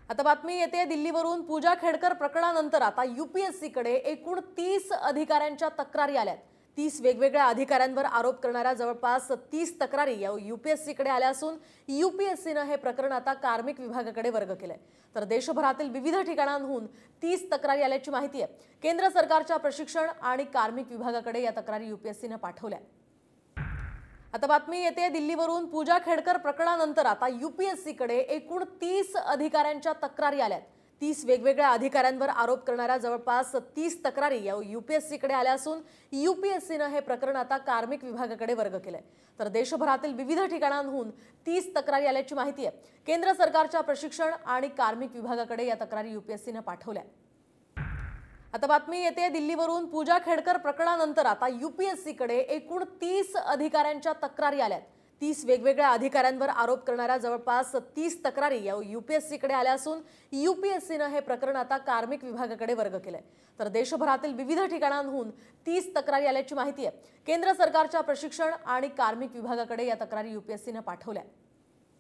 आता बातमी येते दिल्लीवरून पूजा खेडकर प्रकरणानंतर आता यूपीएससीकडे एकूण 30 अधिकाऱ्यांच्या तक्रारी आल्यात। 30 वेगवेगळ्या अधिकाऱ्यांवर आरोप करणाऱ्या जवळपास 30 तक्रारी यूपीएससीकडे आल्या असून यूपीएससीने हे प्रकरण आता कार्मिक विभागाकडे वर्ग केलंय। तर देशभरातील विविध ठिकाणांहून 30 तक्रारी आल्याची माहिती आहे। केंद्र सरकारच्या प्रशिक्षण आणि कार्मिक विभागाकडे या तक्रारी यूपीएससीने पाठवल्या। आता बातमी येते दिल्लीवरून पूजा खेडकर प्रकरणानंतर आता यूपीएससीकडे एकूण 30 अधिकाऱ्यांच्या तक्रारी आल्यात। 30 वेगवेगळ्या अधिकाऱ्यांवर आरोप करणाऱ्या जवळपास 30 तक्रारी यूपीएससीकडे आल्या असून यूपीएससीने हे प्रकरण आता कार्मिक विभागाकडे वर्ग केलंय। तर देशभरातील विविध ठिकाणांहून 30 तक्रारी आल्याची माहिती आहे। केंद्र सरकारच्या प्रशिक्षण आणि कार्मिक विभागाकडे या तक्रारी यूपीएससीने पाठवल्या। आता बातमी येते दिल्लीवरून पूजा खेडकर प्रकरणानंतर आता यूपीएससीकडे एकूण 30 अधिकाऱ्यांच्या तक्रारी आल्यात। 30 वेगवेगळ्या अधिकाऱ्यांवर आरोप करणाऱ्या जवळपास 30 तक्रारी यूपीएससीकडे आल्या असून यूपीएससीने हे प्रकरण आता कार्मिक विभागाकडे वर्ग केलंय। तर देशभरातील विविध ठिकाणांहून 30 तक्रारी आल्याची माहिती आहे। केंद्र सरकारच्या प्रशिक्षण आणि कार्मिक विभागाकडे या तक्रारी यूपीएससीने पाठवल्या।